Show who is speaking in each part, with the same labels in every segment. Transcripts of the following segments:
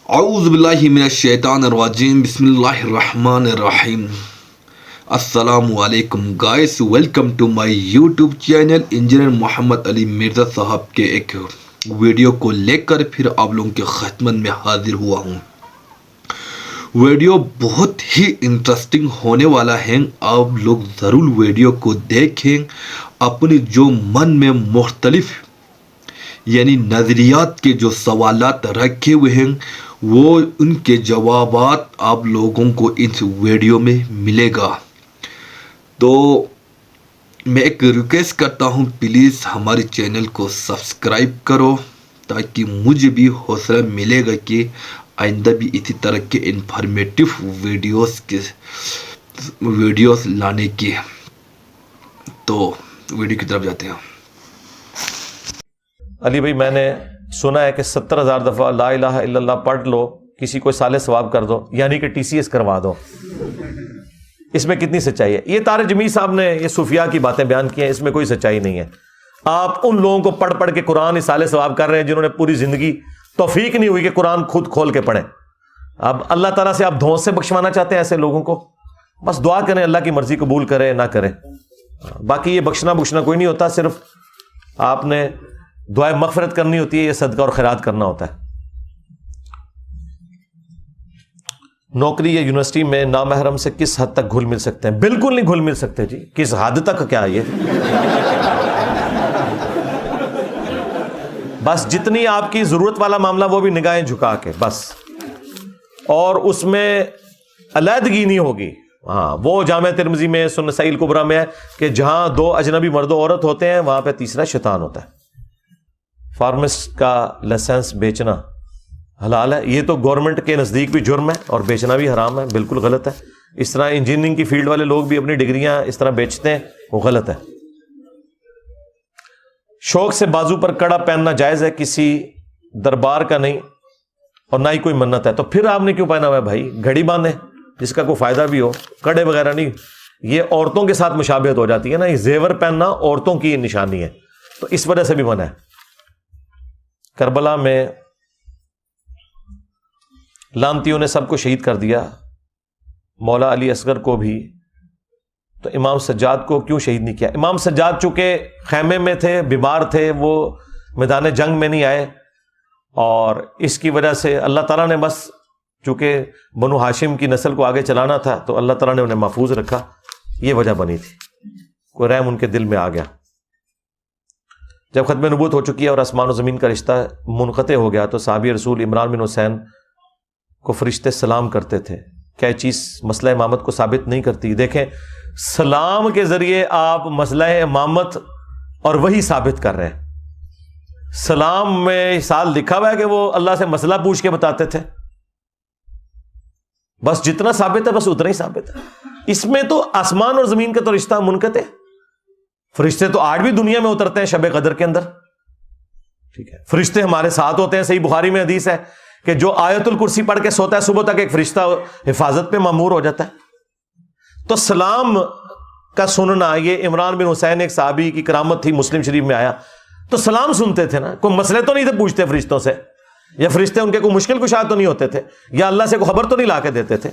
Speaker 1: اعوذ باللہ من الشیطان الرجیم بسم اللہ الرحمن الرحیم. السلام علیکم guys, welcome to my YouTube channel. Engineer Muhammad Ali Mirza صاحب کے ایک ویڈیو کو لے کر پھر آپ لوگوں کی خدمت میں حاضر ہوا ہوں. ویڈیو بہت ہی انٹرسٹنگ ہونے والا ہے. آپ لوگ ضرور ویڈیو کو دیکھیں. اپنے جو من میں مختلف یعنی نظریات کے جو سوالات رکھے ہوئے ہیں وہ ان کے جوابات آپ لوگوں کو اس ویڈیو میں ملے گا. تو میں ایک ریکویسٹ کرتا ہوں، پلیز ہمارے چینل کو سبسکرائب کرو تاکہ مجھے بھی حوصلہ ملے گا کہ آئندہ بھی اسی طرح کے انفارمیٹیو ویڈیوز لانے کی. تو ویڈیو کی طرف جاتے ہیں.
Speaker 2: علی بھائی، میں نے سنا ہے کہ 70,000 دفعہ لا الہ الا اللہ پڑھ لو، کسی کو سال ثواب کر دو، یعنی کہ TCS کروا دو. اس میں کتنی سچائی ہے؟ یہ طارق جمیل صاحب نے یہ صوفیاء کی باتیں بیان کی ہیں، اس میں کوئی سچائی نہیں ہے. آپ ان لوگوں کو پڑھ پڑھ کے قرآن سال ثواب کر رہے ہیں جنہوں نے پوری زندگی توفیق نہیں ہوئی کہ قرآن خود کھول کے پڑھیں. اب اللہ تعالیٰ سے آپ دھونس سے بخشوانا چاہتے ہیں ایسے لوگوں کو؟ بس دعا کریں اللہ کی مرضی قبول کرے نہ کرے. باقی یہ بخشنا کوئی نہیں ہوتا، صرف آپ نے دعائے مغفرت کرنی ہوتی ہے، یہ صدقہ اور خیرات کرنا ہوتا ہے. نوکری یا یونیورسٹی میں نامحرم سے کس حد تک گھل مل سکتے ہیں؟ بالکل نہیں گھل مل سکتے جی. کس حد تک کیا یہ؟ بس جتنی آپ کی ضرورت والا معاملہ وہ بھی نگاہیں جھکا کے بس، اور اس میں علیحدگی نہیں ہوگی. ہاں، وہ جامع ترمذی میں سنن نسائی الکبریٰ میں ہے کہ جہاں دو اجنبی مرد و عورت ہوتے ہیں وہاں پہ تیسرا شیطان ہوتا ہے. فارمسٹ کا لائسنس بیچنا حلال ہے، یہ تو گورنمنٹ کے نزدیک بھی جرم ہے اور بیچنا بھی حرام ہے، بالکل غلط ہے. اس طرح انجینئرنگ کی فیلڈ والے لوگ بھی اپنی ڈگریاں اس طرح بیچتے ہیں، وہ غلط ہے. شوق سے بازو پر کڑا پہننا جائز ہے، کسی دربار کا نہیں اور نہ ہی کوئی منت ہے. تو پھر آپ نے کیوں پہنا ہوا ہے بھائی؟ گھڑی باندھیں جس کا کوئی فائدہ بھی ہو، کڑے وغیرہ نہیں. یہ عورتوں کے ساتھ مشابہت ہو جاتی ہے نا، یہ زیور پہننا عورتوں کی نشانی ہے، تو اس وجہ سے بھی منع ہے. کربلا میں لانتیوں نے سب کو شہید کر دیا، مولا علی اصغر کو بھی، تو امام سجاد کو کیوں شہید نہیں کیا؟ امام سجاد چونکہ خیمے میں تھے، بیمار تھے، وہ میدان جنگ میں نہیں آئے، اور اس کی وجہ سے اللہ تعالیٰ نے بس چونکہ بنو ہاشم کی نسل کو آگے چلانا تھا تو اللہ تعالیٰ نے انہیں محفوظ رکھا. یہ وجہ بنی تھی، کوئی رحم ان کے دل میں آ گیا. جب ختم نبوت ہو چکی ہے اور آسمان و زمین کا رشتہ منقطع ہو گیا تو صحابی رسول عمران بن حسین کو فرشتے سلام کرتے تھے. کیا یہ چیز مسئلہ امامت کو ثابت نہیں کرتی؟ دیکھیں، سلام کے ذریعے آپ مسئلہ امامت اور وہی ثابت کر رہے ہیں. سلام میں سال لکھا ہوا ہے کہ وہ اللہ سے مسئلہ پوچھ کے بتاتے تھے. بس جتنا ثابت ہے بس اتنا ہی ثابت ہے. اس میں تو آسمان اور زمین کا تو رشتہ منقطع ہے. فرشتے تو آج بھی دنیا میں اترتے ہیں شب قدر کے اندر، ٹھیک ہے. فرشتے ہمارے ساتھ ہوتے ہیں. صحیح بخاری میں حدیث ہے کہ جو آیت الکرسی پڑھ کے سوتا ہے صبح تک ایک فرشتہ حفاظت پہ مامور ہو جاتا ہے. تو سلام کا سننا، یہ عمران بن حسین ایک صحابی کی کرامت تھی، مسلم شریف میں آیا تو سلام سنتے تھے نا. کوئی مسئلے تو نہیں تھے پوچھتے فرشتوں سے، یا فرشتے ان کے کوئی مشکل کشا تو نہیں ہوتے تھے، یا اللہ سے کوئی خبر تو نہیں لا کے دیتے تھے.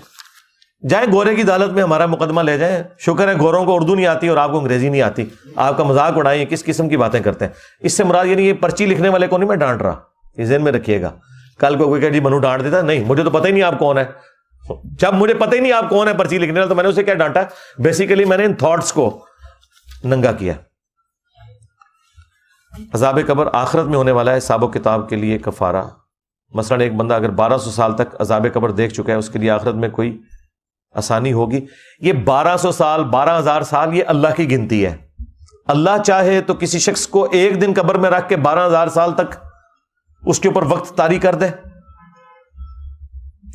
Speaker 2: جائیں گورے کی عدالت میں ہمارا مقدمہ لے جائیں. شکر ہے گوروں کو اردو نہیں آتی اور آپ کو انگریزی نہیں آتی، آپ کا مذاق اڑائیں. کس قسم کی باتیں کرتے ہیں؟ اس سے مراد یعنی یہ پرچی لکھنے والے کو نہیں میں ڈانٹ رہا، یہ ذہن میں رکھیے گا. کل کو کوئی کہ جی منو ڈانٹ دیتا، نہیں مجھے تو پتہ ہی نہیں آپ کون ہے. جب مجھے پتہ ہی نہیں آپ کون ہے پرچی لکھنے والا تو میں نے اسے کیا ڈانٹا؟ بیسیکلی میں نے ان تھاٹس کو ننگا کیا. عذاب قبر آخرت میں ہونے والا ہے، حساب و کتاب کے لیے کفارہ. مثلا ایک بندہ اگر 1200 سال تک عذاب قبر دیکھ چکا ہے، اس کے لیے آخرت میں کوئی آسانی ہوگی؟ یہ 1200 سال 12,000 سال یہ اللہ کی گنتی ہے. اللہ چاہے تو کسی شخص کو ایک دن قبر میں رکھ کے 12,000 سال تک اس کے اوپر وقت طاری کر دے،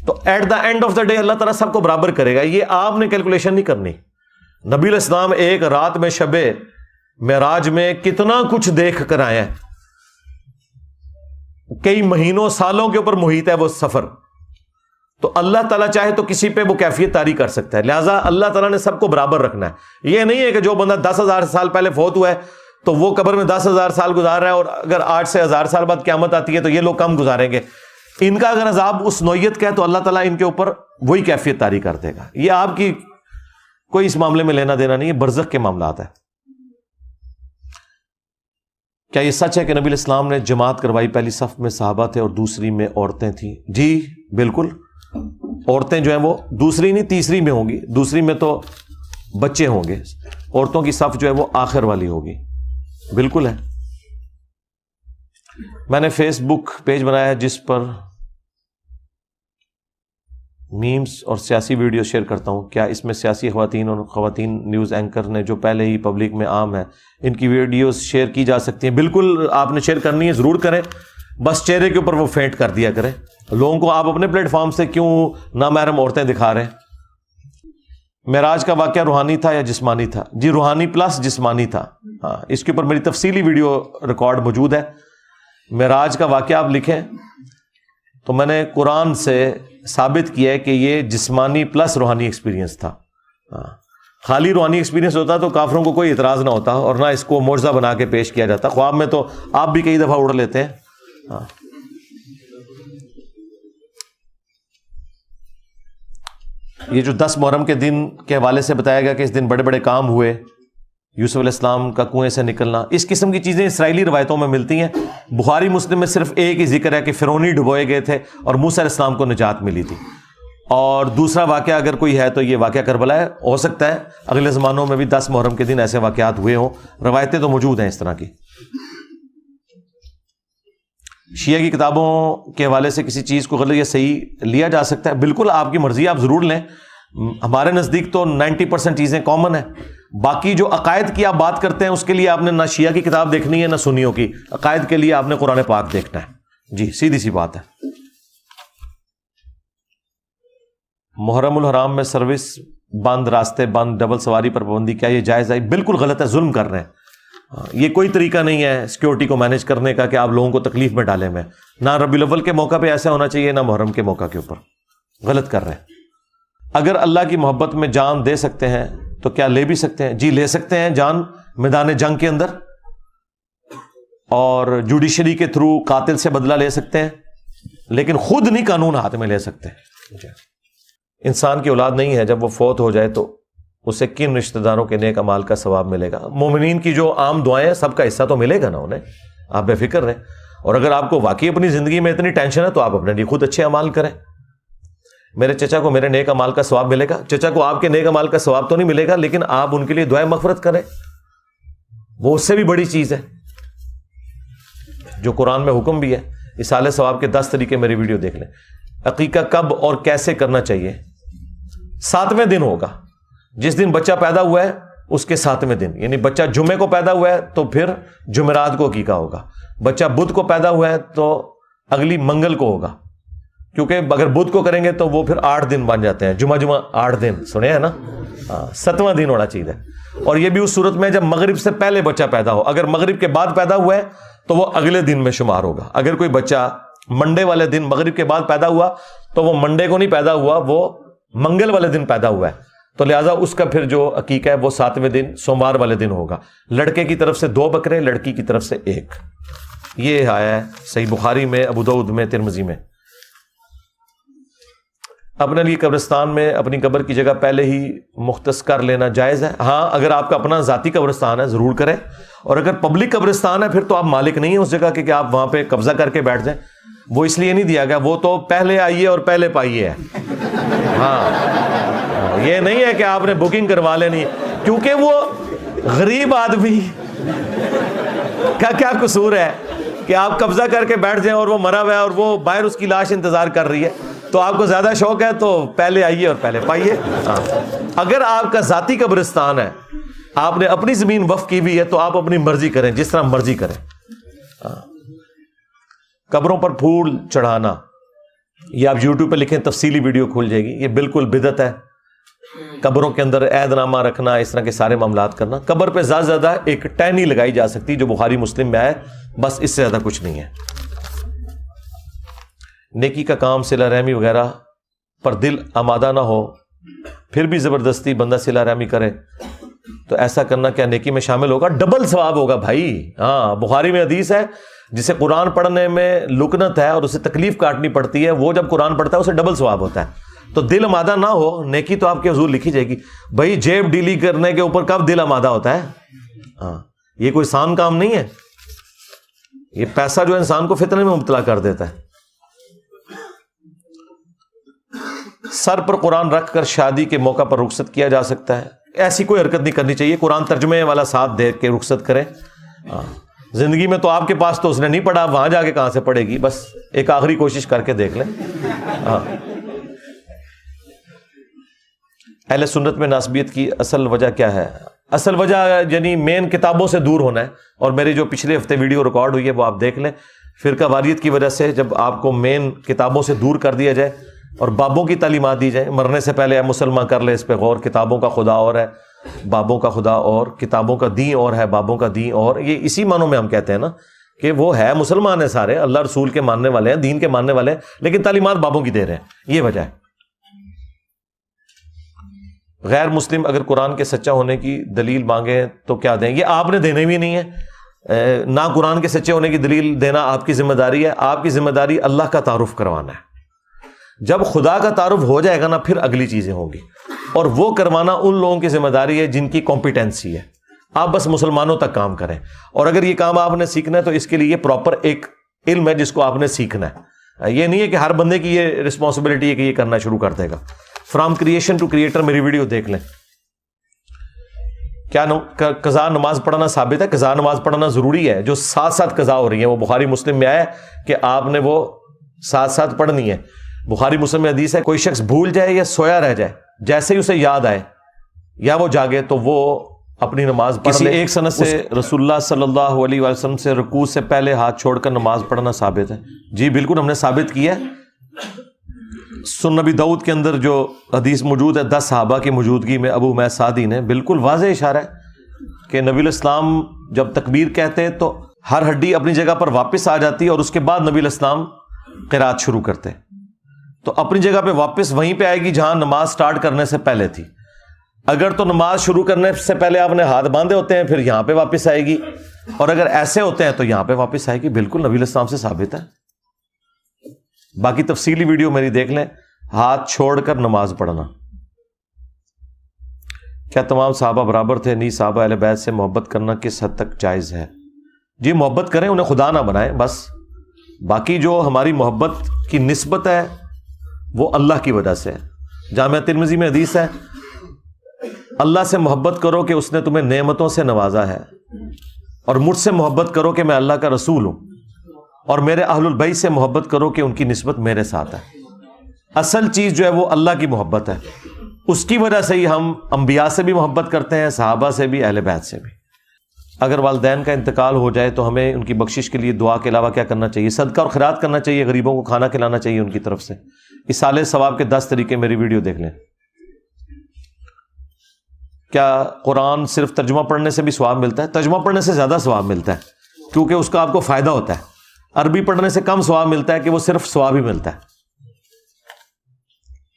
Speaker 2: تو at the end of the day Allah تعالیٰ سب کو برابر کرے گا. یہ آپ نے کیلکولیشن نہیں کرنی. نبی علیہ السلام ایک رات میں شب معراج میں کتنا کچھ دیکھ کر آئے ہیں. کئی مہینوں سالوں کے اوپر محیط ہے وہ سفر. تو اللہ تعالیٰ چاہے تو کسی پہ وہ کیفیت طاری کر سکتا ہے. لہٰذا اللہ تعالیٰ نے سب کو برابر رکھنا ہے. یہ نہیں ہے کہ جو بندہ 10,000 سال پہلے فوت ہوا ہے تو وہ قبر میں 10,000 سال گزار رہا ہے، اور اگر 8 سے 1,000 سال بعد قیامت آتی ہے تو یہ لوگ کم گزاریں گے. ان کا اگر عذاب اس نوعیت کا ہے تو اللہ تعالیٰ ان کے اوپر وہی کیفیت طاری کر دے گا. یہ آپ کی کوئی اس معاملے میں لینا دینا نہیں ہے، برزخ کے معاملات ہیں. کیا یہ سچ ہے کہ نبی الاسلام نے جماعت کروائی، پہلی صف میں صحابہ تھے اور دوسری میں عورتیں تھیں؟ جی بالکل، عورتیں جو ہیں وہ دوسری نہیں تیسری میں ہوں گی. دوسری میں تو بچے ہوں گے، عورتوں کی صف جو ہے وہ آخر والی ہوگی. بالکل ہے. میں نے فیس بک پیج بنایا ہے جس پر میمز اور سیاسی ویڈیو شیئر کرتا ہوں. کیا اس میں سیاسی خواتین اور خواتین نیوز اینکر نے جو پہلے ہی پبلک میں عام ہے ان کی ویڈیوز شیئر کی جا سکتی ہیں؟ بالکل، آپ نے شیئر کرنی ہے، ضرور کریں. بس چہرے کے اوپر وہ فینٹ کر دیا کریں. لوگوں کو آپ اپنے پلیٹ فارم سے کیوں نامحرم عورتیں دکھا رہے ہیں؟ معراج کا واقعہ روحانی تھا یا جسمانی تھا؟ جی روحانی پلس جسمانی تھا. ہاں، اس کے اوپر میری تفصیلی ویڈیو ریکارڈ موجود ہے. معراج کا واقعہ آپ لکھیں تو میں نے قرآن سے ثابت کیا ہے کہ یہ جسمانی پلس روحانی ایکسپیرینس تھا. خالی روحانی ایکسپیرینس ہوتا تو کافروں کو کوئی اعتراض نہ ہوتا اور نہ اس کو معجزہ بنا کے پیش کیا جاتا. خواب میں تو آپ بھی کئی دفعہ اڑ لیتے ہیں. یہ جو 10 محرم کے دن کے حوالے سے بتایا گیا کہ اس دن بڑے بڑے کام ہوئے، یوسف علیہ السلام کا کنویں سے نکلنا، اس قسم کی چیزیں اسرائیلی روایتوں میں ملتی ہیں. بخاری مسلم میں صرف ایک ہی ذکر ہے کہ فرعونی ڈبوئے گئے تھے اور موسیٰ علیہ السلام کو نجات ملی تھی. اور دوسرا واقعہ اگر کوئی ہے تو یہ واقعہ کربلا ہے. ہو سکتا ہے اگلے زمانوں میں بھی 10 محرم کے دن ایسے واقعات ہوئے ہوں. روایتیں تو موجود ہیں اس طرح کی. شیعہ کی کتابوں کے حوالے سے کسی چیز کو غلط یا صحیح لیا جا سکتا ہے؟ بالکل، آپ کی مرضی، آپ ضرور لیں. ہمارے نزدیک تو 90% چیزیں کامن ہیں. باقی جو عقائد کی آپ بات کرتے ہیں اس کے لیے آپ نے نہ شیعہ کی کتاب دیکھنی ہے نہ سنیوں کی. عقائد کے لیے آپ نے قرآن پاک دیکھنا ہے. جی سیدھی سی بات ہے. محرم الحرام میں سروس بند، راستے بند، ڈبل سواری پر پابندی، کیا یہ جائز ہے؟ بالکل غلط ہے، ظلم کر رہے ہیں. یہ کوئی طریقہ نہیں ہے سیکیورٹی کو مینیج کرنے کا کہ آپ لوگوں کو تکلیف میں ڈالیں. میں نہ ربیع الاول کے موقع پہ ایسا ہونا چاہیے نہ محرم کے موقع کے اوپر. غلط کر رہے ہیں. اگر اللہ کی محبت میں جان دے سکتے ہیں تو کیا لے بھی سکتے ہیں؟ جی لے سکتے ہیں جان میدان جنگ کے اندر، اور جوڈیشری کے تھرو قاتل سے بدلہ لے سکتے ہیں، لیکن خود نہیں قانون ہاتھ میں لے سکتے. انسان کی اولاد نہیں ہے، جب وہ فوت ہو جائے تو اسے کن رشتہ داروں کے نیک اعمال کا ثواب ملے گا؟ مومنین کی جو عام دعائیں ہیں سب کا حصہ تو ملے گا نا انہیں. آپ بے فکر رہیں. اور اگر آپ کو واقعی اپنی زندگی میں اتنی ٹینشن ہے تو آپ اپنے لیے خود اچھے اعمال کریں. میرے چچا کو میرے نیک اعمال کا ثواب ملے گا؟ چچا کو آپ کے نیک اعمال کا ثواب تو نہیں ملے گا، لیکن آپ ان کے لیے دعائیں مغفرت کریں، وہ اس سے بھی بڑی چیز ہے جو قرآن میں حکم بھی ہے. اصالہ ثواب کے 10 طریقے میری ویڈیو دیکھ لیں. عقیقہ کب اور کیسے کرنا چاہیے؟ 7ویں دن ہوگا. جس دن بچہ پیدا ہوا ہے اس کے 7ویں دن، یعنی بچہ جمعے کو پیدا ہوا ہے تو پھر جمعرات کو عقیقہ ہوگا. بچہ بدھ کو پیدا ہوا ہے تو اگلی منگل کو ہوگا، کیونکہ اگر بدھ کو کریں گے تو وہ پھر 8 دن بن جاتے ہیں. جمعہ 8 دن سنے ہیں نا. 7واں دن ہونا چاہیے. اور یہ بھی اس صورت میں جب مغرب سے پہلے بچہ پیدا ہو. اگر مغرب کے بعد پیدا ہوا ہے تو وہ اگلے دن میں شمار ہوگا. اگر کوئی بچہ منڈے والے دن مغرب کے بعد پیدا ہوا تو وہ منڈے کو نہیں پیدا ہوا، وہ منگل والے دن پیدا ہوا ہے، تو لہٰذا اس کا پھر جو عقیقہ ہے وہ 7ویں دن سوموار والے دن ہوگا. لڑکے کی طرف سے 2 بکرے، لڑکی کی طرف سے 1. یہ آیا ہے صحیح بخاری میں، ابو داؤد میں، ترمذی میں. اپنے لیے قبرستان میں اپنی قبر کی جگہ پہلے ہی مختص کر لینا جائز ہے؟ ہاں، اگر آپ کا اپنا ذاتی قبرستان ہے ضرور کریں. اور اگر پبلک قبرستان ہے پھر تو آپ مالک نہیں ہیں اس جگہ کے کہ آپ وہاں پہ قبضہ کر کے بیٹھ جائیں. وہ اس لیے نہیں دیا گیا، وہ تو پہلے آئیے اور پہلے پائیے ہے. ہاں، یہ نہیں ہے کہ آپ نے بکنگ کروا لینی، کیونکہ وہ غریب آدمی کا کیا قصور ہے کہ آپ قبضہ کر کے بیٹھ جائیں اور وہ مرا ہوا ہے اور وہ باہر اس کی لاش انتظار کر رہی ہے. تو آپ کو زیادہ شوق ہے تو پہلے آئیے اور پہلے پائیے. اگر آپ کا ذاتی قبرستان ہے، آپ نے اپنی زمین وقف کی ہوئی ہے، تو آپ اپنی مرضی کریں، جس طرح مرضی کریں. قبروں پر پھول چڑھانا، یہ آپ یوٹیوب پہ لکھیں، تفصیلی ویڈیو کھل جائے گی. یہ بالکل بدعت ہے. قبروں کے اندر عہد نامہ رکھنا، اس طرح کے سارے معاملات کرنا. قبر پہ زیادہ سے زیادہ ایک ٹہنی لگائی جا سکتی جو بخاری مسلم میں آئے، بس اس سے زیادہ کچھ نہیں ہے. نیکی کا کام صلہ رحمی وغیرہ پر دل آمادہ نہ ہو پھر بھی زبردستی بندہ صلہ رحمی کرے تو ایسا کرنا کیا نیکی میں شامل ہوگا؟ ڈبل ثواب ہوگا بھائی. ہاں، بخاری میں حدیث ہے جسے قرآن پڑھنے میں لکنت ہے اور اسے تکلیف کاٹنی پڑتی ہے، وہ جب قرآن پڑھتا ہے اسے ڈبل ثواب ہوتا ہے۔ تو دل آمادہ نہ ہو، نیکی تو آپ کے حضور لکھی جائے گی۔ بھائی جیب ڈیلی کرنے کے اوپر کب دل آمادہ ہوتا ہے؟ ہاں، یہ کوئی آسان کام نہیں ہے، یہ پیسہ جو انسان کو فتنے میں مبتلا کر دیتا ہے۔ سر پر قرآن رکھ کر شادی کے موقع پر رخصت کیا جا سکتا ہے، ایسی کوئی حرکت نہیں کرنی چاہیے، قرآن ترجمے والا ساتھ دے کے رخصت کریں۔ زندگی میں تو آپ کے پاس تو اس نے نہیں پڑھا، وہاں جا کے کہاں سے پڑھے گی، بس ایک آخری کوشش کر کے دیکھ لیں۔ اہل سنت میں ناسبیت کی اصل وجہ کیا ہے؟ اصل وجہ یعنی مین کتابوں سے دور ہونا ہے، اور میری جو پچھلے ہفتے ویڈیو ریکارڈ ہوئی ہے وہ آپ دیکھ لیں۔ فرقہ واریت کی وجہ سے جب آپ کو مین کتابوں سے دور کر دیا جائے اور بابوں کی تعلیمات دی جائیں، مرنے سے پہلے اے مسلمان کر لے اس پہ غور، کتابوں کا خدا اور ہے بابوں کا خدا اور، کتابوں کا دین اور ہے بابوں کا دین اور، یہ اسی معنوں میں ہم کہتے ہیں نا کہ وہ ہے مسلمان ہیں سارے، اللہ رسول کے ماننے والے ہیں، دین کے ماننے والے ہیں، لیکن تعلیمات بابوں کی دے رہے ہیں، یہ وجہ ہے۔ غیر مسلم اگر قرآن کے سچا ہونے کی دلیل مانگیں تو کیا دیں؟ یہ آپ نے دینے بھی نہیں ہے، نہ قرآن کے سچے ہونے کی دلیل دینا آپ کی ذمہ داری ہے۔ آپ کی ذمہ داری اللہ کا تعارف کروانا ہے۔ جب خدا کا تعارف ہو جائے گا نا، پھر اگلی چیزیں ہوں گی، اور وہ کروانا ان لوگوں کی ذمہ داری ہے جن کی کمپیٹنسی ہے۔ آپ بس مسلمانوں تک کام کریں، اور اگر یہ کام آپ نے سیکھنا ہے تو اس کے لیے پراپر ایک علم ہے جس کو آپ نے سیکھنا ہے۔ یہ نہیں ہے کہ ہر بندے کی یہ رسپانسبلٹی ہے کہ یہ کرنا شروع کر دے گا۔ فرام کریشن ٹو کریٹر میری ویڈیو دیکھ لیں۔ کیا قضا نماز پڑھنا ثابت ہے؟ قضا نماز پڑھنا ضروری ہے، جو ساتھ ساتھ قضا ہو رہی ہے، وہ بخاری مسلم میں آیا ہے کہ آپ نے وہ ساتھ ساتھ پڑھنی ہے۔ بخاری مسلم میں حدیث ہے، کوئی شخص بھول جائے یا سویا رہ جائے، جیسے ہی اسے یاد آئے یا وہ جاگے تو وہ اپنی نماز پڑھ لے۔ ایک سند سے رسول اللہ صلی اللہ علیہ وسلم سے رکوع سے پہلے ہاتھ چھوڑ کر نماز پڑھنا ثابت ہے؟ جی بالکل، ہم نے ثابت کیا ہے۔ سنن نبی داؤد کے اندر جو حدیث موجود ہے 10 صحابہ کی موجودگی میں، ابو حمید سعدی نے بالکل واضح اشارہ ہے کہ نبی الاسلام جب تکبیر کہتے تو ہر ہڈی اپنی جگہ پر واپس آ جاتی اور اس کے بعد نبی الاسلام قرات شروع کرتے، تو اپنی جگہ پہ واپس وہیں پہ آئے گی جہاں نماز سٹارٹ کرنے سے پہلے تھی۔ اگر تو نماز شروع کرنے سے پہلے آپ نے ہاتھ باندھے ہوتے ہیں پھر یہاں پہ واپس آئے گی، اور اگر ایسے ہوتے ہیں تو یہاں پہ واپس آئے گی۔ بالکل نبی الاسلام سے ثابت ہے۔ باقی تفصیلی ویڈیو میری دیکھ لیں، ہاتھ چھوڑ کر نماز پڑھنا۔ کیا تمام صحابہ برابر تھے؟ نہیں، صحابہ اہل بیت سے محبت کرنا کس حد تک جائز ہے؟ جی محبت کریں، انہیں خدا نہ بنائیں بس۔ باقی جو ہماری محبت کی نسبت ہے وہ اللہ کی وجہ سے ہے۔ جامعہ ترمذی میں حدیث ہے، اللہ سے محبت کرو کہ اس نے تمہیں نعمتوں سے نوازا ہے، اور مجھ سے محبت کرو کہ میں اللہ کا رسول ہوں، اور میرے اہل البیت سے محبت کرو کہ ان کی نسبت میرے ساتھ ہے۔ اصل چیز جو ہے وہ اللہ کی محبت ہے، اس کی وجہ سے ہی ہم انبیاء سے بھی محبت کرتے ہیں، صحابہ سے بھی، اہل بیت سے بھی۔ اگر والدین کا انتقال ہو جائے تو ہمیں ان کی بخشش کے لیے دعا کے علاوہ کیا کرنا چاہیے؟ صدقہ اور خیرات کرنا چاہیے، غریبوں کو کھانا کھلانا چاہیے ان کی طرف سے۔ ایصال ثواب کے 10 طریقے میری ویڈیو دیکھ لیں۔ کیا قرآن صرف ترجمہ پڑھنے سے بھی ثواب ملتا ہے؟ ترجمہ پڑھنے سے زیادہ ثواب ملتا ہے، کیونکہ اس کا آپ کو فائدہ ہوتا ہے۔ عربی پڑھنے سے کم ثواب ملتا ہے کہ وہ صرف ثواب ہی ملتا ہے۔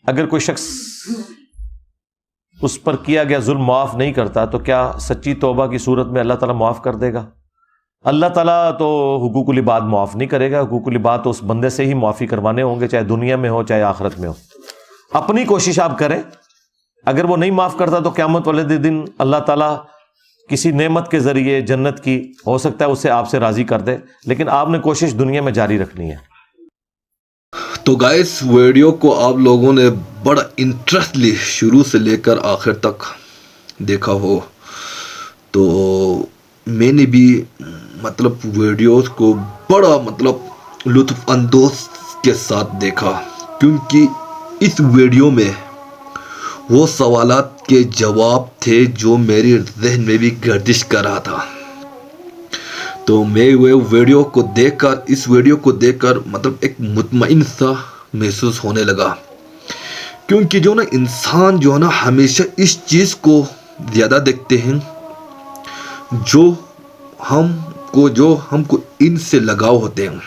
Speaker 2: اگر کوئی شخص اس پر کیا گیا ظلم معاف نہیں کرتا تو کیا سچی توبہ کی صورت میں اللہ تعالیٰ معاف کر دے گا؟ اللہ تعالیٰ تو حقوق العباد معاف نہیں کرے گا، حقوق العباد تو اس بندے سے ہی معافی کروانے ہوں گے، چاہے دنیا میں ہو چاہے آخرت میں ہو۔ اپنی کوشش آپ کریں، اگر وہ نہیں معاف کرتا تو قیامت والے دن اللہ تعالیٰ کسی نعمت کے ذریعے جنت کی ہو سکتا ہے اسے آپ سے راضی کر دے، لیکن آپ نے کوشش دنیا میں جاری رکھنی ہے۔
Speaker 1: تو گائس ویڈیو کو آپ لوگوں نے بڑا انٹرسٹلی شروع سے لے کر آخر تک دیکھا ہو، تو میں نے بھی ویڈیوز کو بڑا لطف اندوز کے ساتھ دیکھا، کیونکہ اس ویڈیو میں وہ سوالات کے جواب تھے جو میری ذہن میں بھی گردش کر رہا تھا۔ تو میں وہ ویڈیو کو دیکھ کر ایک مطمئن سا محسوس ہونے لگا، کیونکہ جو انسان جو ہمیشہ اس چیز کو زیادہ دیکھتے ہیں جو ہم کو ان سے لگاؤ ہوتے ہیں۔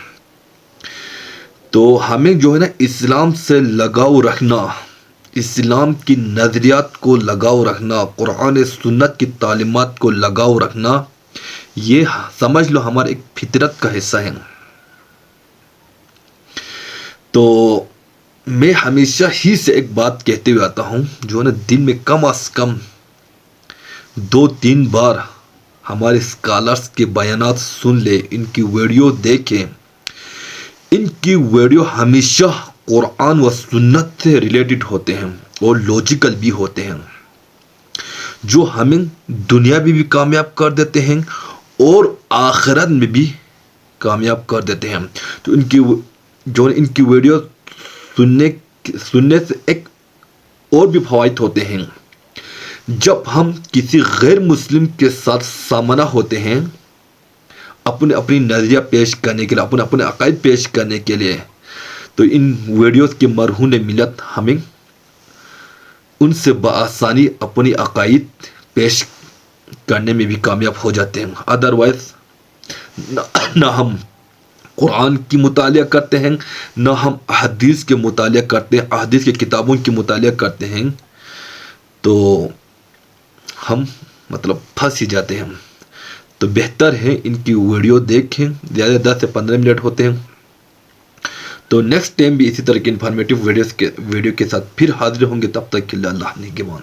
Speaker 1: تو ہمیں جو اسلام سے لگاؤ رکھنا، اسلام کی نظریات کو لگاؤ رکھنا، قرآن سنت کی تعلیمات کو لگاؤ رکھنا، یہ سمجھ لو ہمارے ایک فطرت کا حصہ ہے. تو میں ہمیشہ ہی سے ایک بات کہتے ہوئے آتا ہوں جو ہے نا دن میں کم از کم 2-3 بار ہمارے اسکالرس کے بیانات سن لے، ان کی ویڈیو دیکھیں. ان کی ویڈیو ہمیشہ قرآن و سنت سے ریلیٹڈ ہوتے ہیں اور لوجیکل بھی ہوتے ہیں، جو ہمیں دنیا میں بھی کامیاب کر دیتے ہیں اور آخرت میں بھی کامیاب کر دیتے ہیں. تو ان کی ویڈیو سننے سے ایک اور بھی فوائد ہوتے ہیں. جب ہم کسی غیر مسلم کے ساتھ سامنا ہوتے ہیں اپنی نظریہ پیش کرنے کے لیے، اپنے عقائد پیش کرنے کے لیے، تو ان ویڈیوز کے مرہون ملت ہمیں ان سے بآسانی اپنی عقائد پیش کرنے میں بھی کامیاب ہو جاتے ہیں. ادروائز نہ ہم قرآن کی مطالعہ کرتے ہیں، نہ ہم احادیث کے مطالعہ کرتے ہیں، احادیث کی کتابوں کی مطالعہ کرتے ہیں، تو ہم پھنس ہی جاتے ہیں. تو بہتر ہے ان کی ویڈیو دیکھیں، زیادہ 10 سے 15 منٹ ہوتے ہیں. تو نیکسٹ ٹائم بھی اسی طرح کی انفارمیٹیو ویڈیو کے ساتھ پھر حاضر ہوں گے. تب تک کے لیے اللہ نگہبان.